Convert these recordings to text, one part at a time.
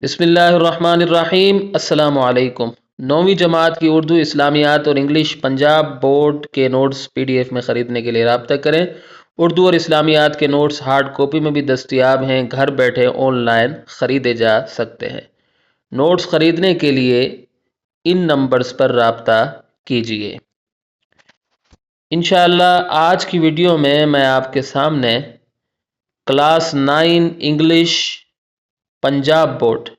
بسم اللہ الرحمن الرحیم۔ السلام علیکم۔ 9ویں جماعت کی اردو، اسلامیات اور انگلش پنجاب بورڈ کے نوٹس PDF میں خریدنے کے لیے رابطہ کریں۔ اردو اور اسلامیات کے نوٹس ہارڈ کاپی میں بھی دستیاب ہیں، گھر بیٹھے آن لائن خریدے جا سکتے ہیں۔ نوٹس خریدنے کے لیے ان نمبرز پر رابطہ کیجیے۔ انشاءاللہ آج کی ویڈیو میں آپ کے سامنے class 9 English Punjab board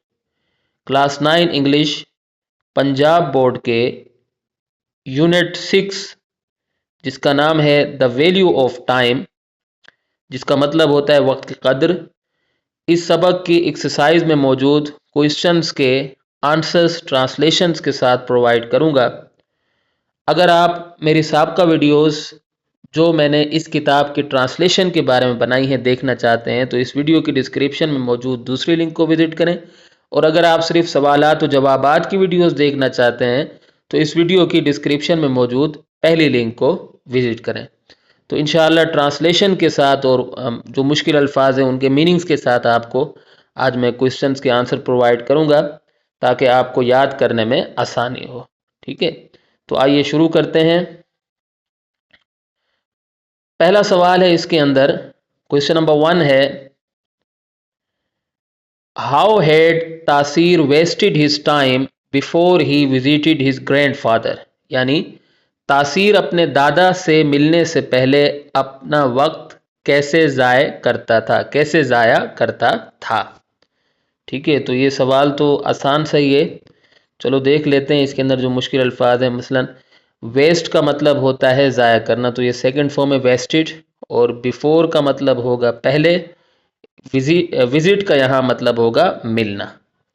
class 9 English Punjab board کے یونٹ 6 جس کا نام ہے دا ویلیو آف ٹائم، جس کا مطلب ہوتا ہے وقت کی قدر، اس سبق کی ایکسرسائز میں موجود کوئسچنز کے آنسرز ٹرانسلیشنز کے ساتھ پرووائڈ کروں گا۔ اگر آپ میری سابقہ ویڈیوز جو میں نے اس کتاب کی ٹرانسلیشن کے بارے میں بنائی ہیں دیکھنا چاہتے ہیں تو اس ویڈیو کی ڈسکرپشن میں موجود دوسری لنک کو وزٹ کریں، اور اگر آپ صرف سوالات و جوابات کی ویڈیوز دیکھنا چاہتے ہیں تو اس ویڈیو کی ڈسکرپشن میں موجود پہلی لنک کو وزٹ کریں۔ تو انشاءاللہ ٹرانسلیشن کے ساتھ اور جو مشکل الفاظ ہیں ان کے میننگز کے ساتھ آپ کو آج میں کوئسچنز کے آنسر پرووائڈ کروں گا تاکہ آپ کو یاد کرنے میں آسانی ہو۔ ٹھیک ہے، تو آئیے شروع کرتے ہیں۔ پہلا سوال ہے اس کے اندر، کوئسچن نمبر 1 ہے، How had تاثیر wasted his time before he visited his grandfather؟ یعنی تاثیر اپنے دادا سے ملنے سے پہلے اپنا وقت کیسے ضائع کرتا تھا۔ ٹھیک ہے، تو یہ سوال تو آسان سا ہی ہے، چلو دیکھ لیتے ہیں اس کے اندر جو مشکل الفاظ ہیں۔ مثلا ویسٹ کا مطلب ہوتا ہے ضائع کرنا، تو یہ سیکنڈ فارم ہے ویسٹڈ، اور بیفور کا مطلب ہوگا پہلے، وزٹ کا یہاں مطلب ہوگا ملنا۔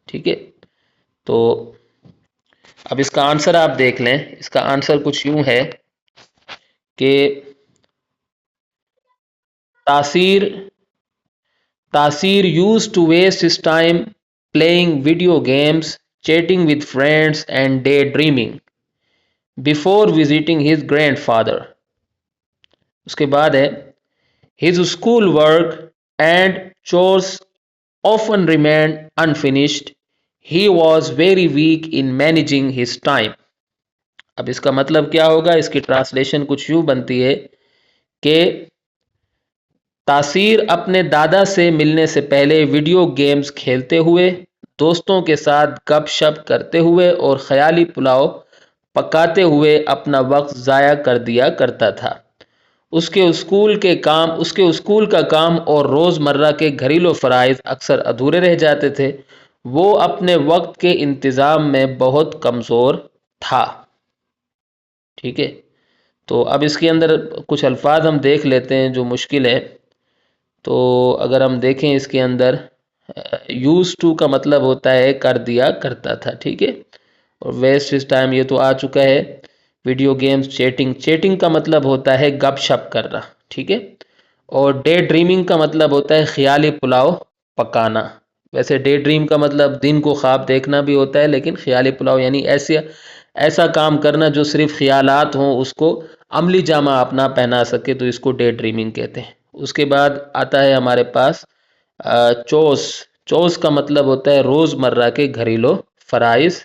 ٹھیک ہے، تو اب اس کا آنسر آپ دیکھ لیں۔ اس کا آنسر کچھ یوں ہے کہ تاثیر used to waste his time playing video games, chatting with friends and daydreaming before visiting his grandfather۔ اس کے بعد ہے his school work and chores often remained unfinished. He was very weak in managing his time۔ اب اس کا مطلب کیا ہوگا؟ اس کی translation کچھ یوں بنتی ہے کہ تاثیر اپنے دادا سے ملنے سے پہلے ویڈیو گیمز کھیلتے ہوئے، دوستوں کے ساتھ گپ شپ کرتے ہوئے اور خیالی پلاؤ پکاتے ہوئے اپنا وقت ضائع کر دیا کرتا تھا۔ اس کے اسکول کا کام اور روزمرہ کے گھریلو فرائض اکثر ادھورے رہ جاتے تھے۔ وہ اپنے وقت کے انتظام میں بہت کمزور تھا۔ ٹھیک ہے، تو اب اس کے اندر کچھ الفاظ ہم دیکھ لیتے ہیں جو مشکل ہے۔ تو اگر ہم دیکھیں اس کے اندر used to کا مطلب ہوتا ہے کر دیا کرتا تھا۔ ٹھیک ہے، اور ویسٹ اس ٹائم یہ تو آ چکا ہے۔ ویڈیو گیمز، چیٹنگ کا مطلب ہوتا ہے گپ شپ کرنا۔ ٹھیک ہے، اور ڈے ڈریمنگ کا مطلب ہوتا ہے خیالی پلاؤ پکانا۔ ویسے ڈے ڈریم کا مطلب دن کو خواب دیکھنا بھی ہوتا ہے، لیکن خیالی پلاؤ یعنی ایسا کام کرنا جو صرف خیالات ہوں اس کو عملی جامہ اپنا پہنا سکے، تو اس کو ڈے ڈریمنگ کہتے ہیں۔ اس کے بعد آتا ہے ہمارے پاس چوز کا مطلب ہوتا ہے روزمرہ کے گھریلو فرائض۔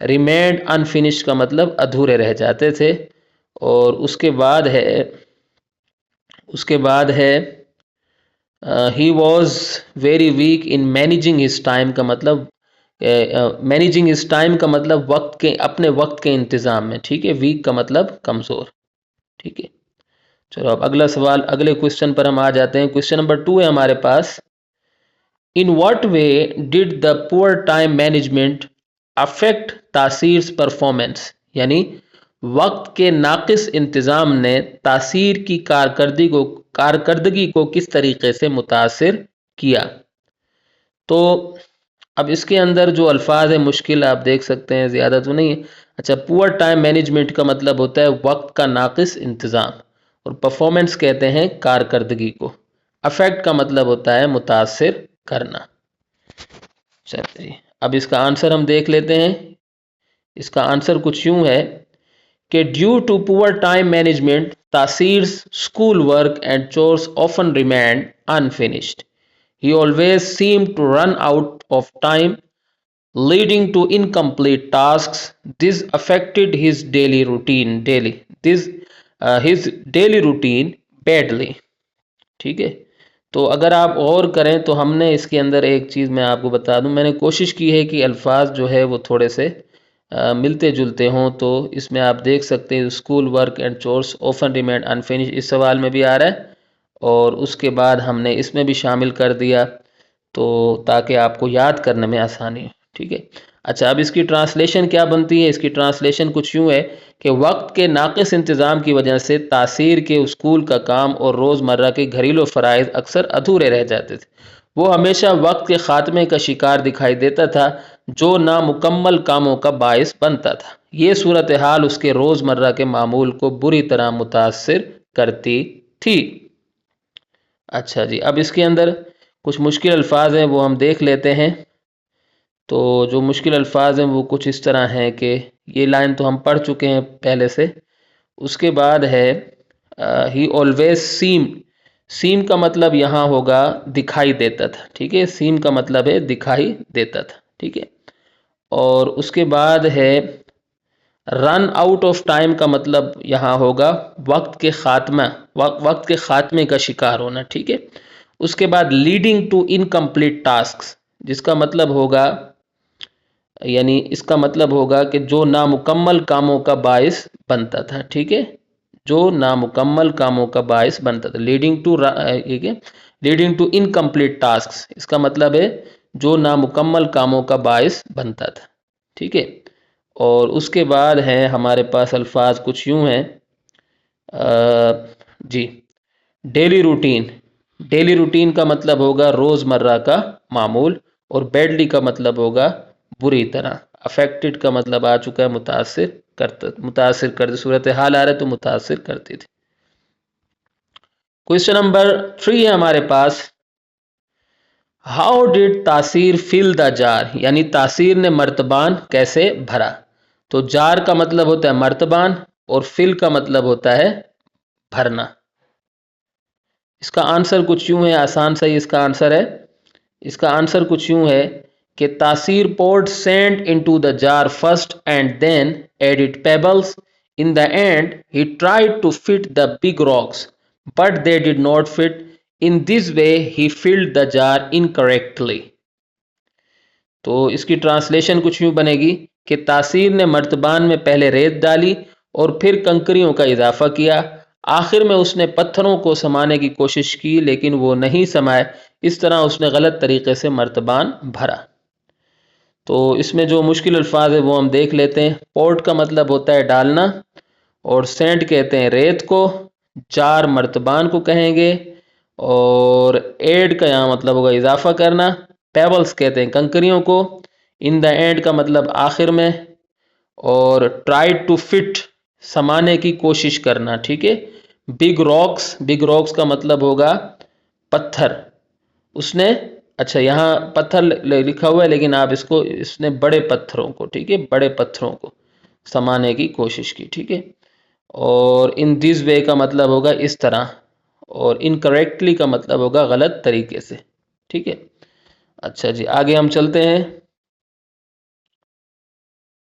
ریمینڈ انفینشڈ کا مطلب ادھورے رہ جاتے تھے، اور اس کے بعد ہے he was very weak in managing his time کا مطلب مینیجنگ ہز ٹائم کا مطلب اپنے وقت کے انتظام میں۔ ٹھیک ہے، ویک کا مطلب کمزور۔ ٹھیک ہے، چلو اب اگلا سوال، اگلے کوئسچن پر ہم آ جاتے ہیں۔ کوئسچن نمبر 2 ہے ہمارے پاس، ان واٹ وے ڈڈ دا پور ٹائم مینجمنٹ افیکٹ تاثیر پرفارمنس؟ یعنی وقت کے ناقص انتظام نے تاثیر کی کارکردگی کو کس طریقے سے متاثر کیا؟ تو اب اس کے اندر جو الفاظ ہیں مشکل آپ دیکھ سکتے ہیں، زیادہ تو نہیں ہے۔ اچھا، پور ٹائم مینجمنٹ کا مطلب ہوتا ہے وقت کا ناقص انتظام، اور پرفارمنس کہتے ہیں کارکردگی کو۔ افیکٹ کا مطلب ہوتا ہے متاثر کرنا۔ چلیے اب اس کا آنسر ہم دیکھ لیتے ہیں۔ اس کا آنسر کچھ یوں ہے کہ due to poor time management تاثیر school work and chores often remained unfinished. He always seemed to run out of time, leading to incomplete tasks. This affected his daily routine his daily routine badly. ٹھیک ہے. تو اگر آپ غور کریں تو ہم نے اس کے اندر ایک چیز میں آپ کو بتا دوں، میں نے کوشش کی ہے کہ الفاظ جو ہے وہ تھوڑے سے ملتے جلتے ہوں. تو اس میں آپ دیکھ سکتے ہیں school work and chores often remain unfinished, اس سوال میں بھی آ رہا ہے اور اس کے بعد ہم نے اس میں بھی شامل کر دیا تو تاکہ آپ کو یاد کرنے میں آسانی ہو. ٹھیک ہے. اچھا، اب اس کی ٹرانسلیشن کیا بنتی ہے؟ اس کی ٹرانسلیشن کچھ یوں ہے کہ وقت کے ناقص انتظام کی وجہ سے تاثیر کے اسکول کا کام اور روزمرہ کے گھریلو فرائض اکثر ادھورے رہ جاتے تھے. وہ ہمیشہ وقت کے خاتمے کا شکار دکھائی دیتا تھا جو نامکمل کاموں کا باعث بنتا تھا. یہ صورتحال اس کے روزمرہ کے معمول کو بری طرح متاثر کرتی تھی. اچھا جی، اب اس کے اندر کچھ مشکل الفاظ ہیں وہ ہم دیکھ لیتے ہیں. تو جو مشکل الفاظ ہیں وہ کچھ اس طرح ہیں کہ یہ لائن تو ہم پڑھ چکے ہیں پہلے سے. اس کے بعد ہے ہی آلویز سیم کا مطلب یہاں ہوگا دکھائی دیتا تھا. ٹھیک ہے، سیم کا مطلب ہے دکھائی دیتا تھا. ٹھیک ہے. اور اس کے بعد ہے رن آؤٹ آف ٹائم کا مطلب یہاں ہوگا وقت کے خاتمے کا شکار ہونا. ٹھیک ہے. اس کے بعد لیڈنگ ٹو انکمپلیٹ ٹاسکس، جس کا مطلب ہوگا یعنی اس کا مطلب ہوگا کہ جو نامکمل کاموں کا باعث بنتا تھا. ٹھیک ہے، جو نامکمل کاموں کا باعث بنتا تھا. لیڈنگ ٹو انکمپلیٹ ٹاسکس، اس کا مطلب ہے جو نامکمل کاموں کا باعث بنتا تھا. ٹھیک ہے. اور اس کے بعد ہے ہمارے پاس الفاظ کچھ یوں ہیں جی، ڈیلی روٹین کا مطلب ہوگا روزمرہ کا معمول، اور بیڈلی کا مطلب ہوگا بری طرح. افیکٹڈ کا مطلب آ چکا ہے متاثر کرتے، صورتحال آ رہا ہے تو متاثر کرتی تھی. کویسچن نمبر 3 ہے ہمارے پاس، ہاؤ ڈڈ تاثیر فل دا جار، یعنی تاثیر نے مرتبان کیسے بھرا. تو جار کا مطلب ہوتا ہے مرتبان اور فل کا مطلب ہوتا ہے بھرنا. اس کا آنسر کچھ یوں ہے، آسان سا ہی اس کا آنسر ہے. اس کا آنسر کچھ یوں ہے کہ تاثیر poured sand into the jar first and then added pebbles. In the end, he tried to fit the big rocks, but they did not fit. In this way, he filled the jar incorrectly. تو اس کی translation کچھ یوں بنے گی کہ تاثیر نے مرتبان میں پہلے ریت ڈالی اور پھر کنکریوں کا اضافہ کیا. آخر میں اس نے پتھروں کو سمانے کی کوشش کی لیکن وہ نہیں سمائے، اس طرح اس نے غلط طریقے سے مرتبان بھرا. تو اس میں جو مشکل الفاظ ہیں وہ ہم دیکھ لیتے ہیں. پورٹ کا مطلب ہوتا ہے ڈالنا، اور سینڈ کہتے ہیں ریت کو، جار مرتبان کو کہیں گے، اور ایڈ کا یہاں مطلب ہوگا اضافہ کرنا. پیبلز کہتے ہیں کنکریوں کو. ان دا اینڈ کا مطلب آخر میں، اور ٹرائی ٹو فٹ سمانے کی کوشش کرنا. ٹھیک ہے. بگ راکس کا مطلب ہوگا پتھر. اس نے اچھا یہاں پتھر لکھا ہوا ہے لیکن آپ اس نے بڑے پتھروں کو، ٹھیک ہے، بڑے پتھروں کو سمانے کی کوشش کی. ٹھیک ہے. اور ان دس وے کا مطلب ہوگا اس طرح، اور انکریکٹلی کا مطلب ہوگا غلط طریقے سے. ٹھیک ہے. اچھا جی، آگے ہم چلتے ہیں.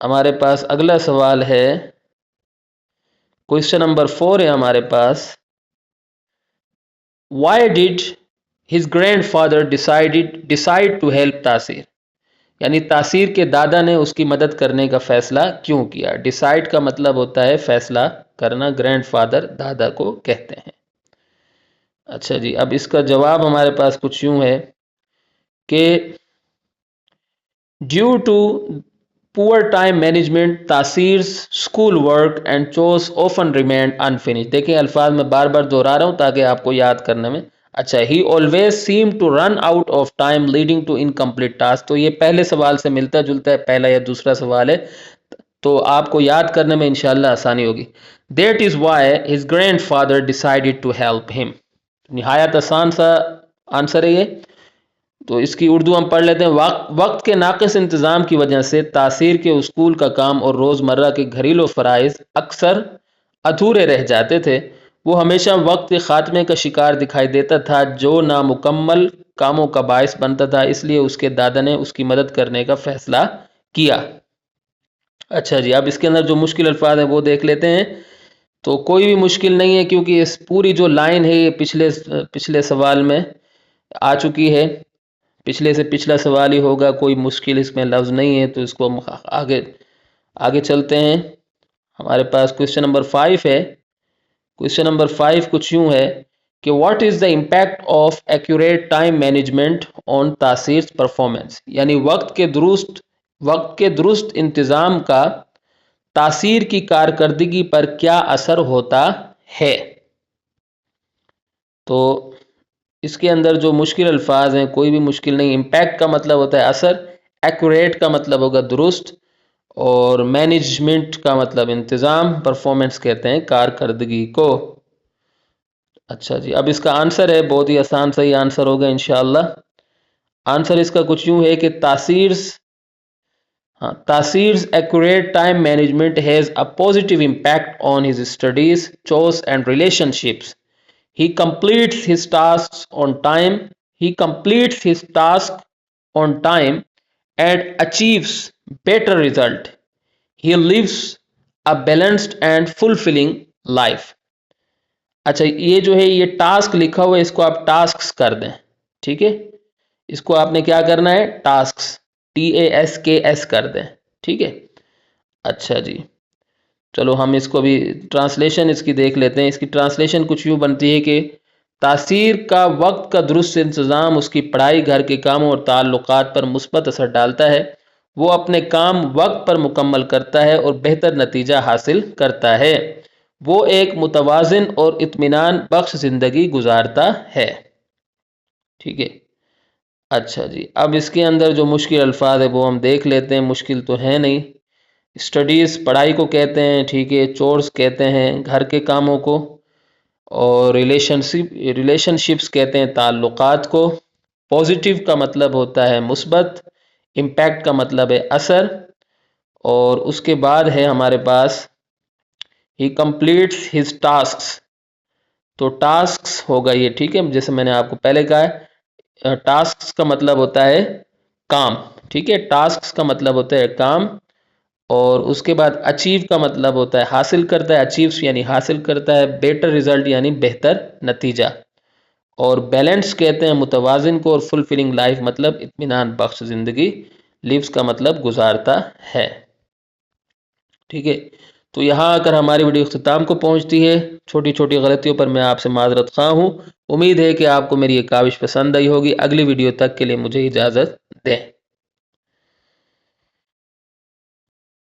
ہمارے پاس اگلا سوال ہے، کویسچن نمبر 4 ہے ہمارے پاس. Why did his grand father decide to help Taseer, یعنی تاثیر کے دادا نے اس کی مدد کرنے کا فیصلہ کیوں کیا. ڈیسائیڈ کا مطلب ہوتا ہے فیصلہ کرنا، گرینڈ فادر دادا کو کہتے ہیں. اچھا جی، اب اس کا جواب ہمارے پاس کچھ یوں ہے کہ due to poor time management Taseer's school work and chores often remained unfinished. دیکھیں الفاظ میں بار بار دہرا رہا ہوں تاکہ آپ کو یاد کرنے میں. اچھا، he always seemed to run out of time leading to incomplete tasks. تو یہ پہلے سوال سے ملتا جلتا ہے، پہلا یا دوسرا سوال ہے، تو آپ کو یاد کرنے میں انشاءاللہ آسانی ہوگی. That is why his grandfather decided to help him. نہایت آسان سا آنسر ہے یہ. تو اس کی اردو ہم پڑھ لیتے ہیں. وقت کے ناقص انتظام کی وجہ سے تاثیر کے اسکول کا کام اور روزمرہ کے گھریلو فرائض اکثر ادھورے رہ جاتے تھے. وہ ہمیشہ وقت کے خاتمے کا شکار دکھائی دیتا تھا جو نامکمل کاموں کا باعث بنتا تھا، اس لیے اس کے دادا نے اس کی مدد کرنے کا فیصلہ کیا۔ اچھا جی، اب اس کے اندر جو مشکل الفاظ ہیں وہ دیکھ لیتے ہیں۔ تو کوئی بھی مشکل نہیں ہے کیونکہ اس پوری جو لائن ہے یہ پچھلے سوال میں آ چکی ہے، پچھلے سے پچھلا سوال ہی ہوگا، کوئی مشکل اس میں لفظ نہیں ہے، تو اس کو ہم آگے چلتے ہیں۔ ہمارے پاس کوشچن نمبر 5 ہے۔ کوشچن نمبر 5 کچھ یوں ہے کہ what is the impact of accurate time management on تاثیر پرفارمنس، یعنی وقت کے درست انتظام کا تاثیر کی کارکردگی پر کیا اثر ہوتا ہے۔ تو اس کے اندر جو مشکل الفاظ ہیں کوئی بھی مشکل نہیں۔ امپیکٹ کا مطلب ہوتا ہے اثر، ایکوریٹ کا مطلب ہوگا درست، اور مینجمنٹ کا مطلب انتظام، پرفارمنس کہتے ہیں کارکردگی کو۔ اچھا جی، اب اس کا آنسر ہے، بہت ہی آسان صحیح آنسر ہوگا انشاءاللہ۔ آنسر اس کا کچھ یوں ہے کہ تاثیر's accurate time management has a positive impact on his studies, chores and relationships. He completes his tasks on time and achieves better result. He lives a balanced and fulfilling life. اچھا، یہ جو ہے یہ ٹاسک لکھا ہوا ہے، اس کو آپ ٹاسکس کر دیں، ٹھیک ہے؟ اس کو آپ نے کیا کرنا ہے؟ ٹاسکس، TASKS کر دیں، ٹھیک ہے؟ اچھا جی، چلو ہم اس کو بھی ٹرانسلیشن اس کی دیکھ لیتے ہیں۔ اس کی ٹرانسلیشن کچھ یوں بنتی ہے کہ تاثیر کا وقت کا درست انتظام اس کی پڑھائی، گھر کے کاموں اور تعلقات پر مثبت اثر ڈالتا ہے۔ وہ اپنے کام وقت پر مکمل کرتا ہے اور بہتر نتیجہ حاصل کرتا ہے۔ وہ ایک متوازن اور اطمینان بخش زندگی گزارتا ہے، ٹھیک ہے؟ اچھا جی، اب اس کے اندر جو مشکل الفاظ ہے وہ ہم دیکھ لیتے ہیں، مشکل تو ہے نہیں۔ اسٹڈیز پڑھائی کو کہتے ہیں، ٹھیک ہے؟ چورس کہتے ہیں گھر کے کاموں کو، اور ریلیشن شپس کہتے ہیں تعلقات کو۔ پازیٹیو کا مطلب ہوتا ہے مثبت، امپیکٹ کا مطلب ہے اثر، اور اس کے بعد ہے ہمارے پاس ہی کمپلیٹس ہز ٹاسکس، تو ٹاسکس ہوگا یہ، ٹھیک ہے؟ جیسے میں نے آپ کو پہلے کہا ہے، ٹاسکس کا مطلب ہوتا ہے کام، ٹھیک ہے؟ ٹاسکس کا مطلب ہوتا ہے کام، اور اس کے بعد اچیو کا مطلب ہوتا ہے حاصل کرتا ہے، اچیوس یعنی حاصل کرتا ہے، بیٹر ریزلٹ یعنی بہتر نتیجہ، اور بیلنس کہتے ہیں متوازن کو، اور فلفلنگ لائف مطلب اطمینان بخش زندگی، لیوز کا مطلب گزارتا ہے، ٹھیک ہے؟ تو یہاں اگر ہماری ویڈیو اختتام کو پہنچتی ہے، چھوٹی چھوٹی غلطیوں پر میں آپ سے معذرت خواہ ہوں۔ امید ہے کہ آپ کو میری یہ کاوش پسند آئی ہوگی۔ اگلی ویڈیو تک کے لیے مجھے اجازت دیں۔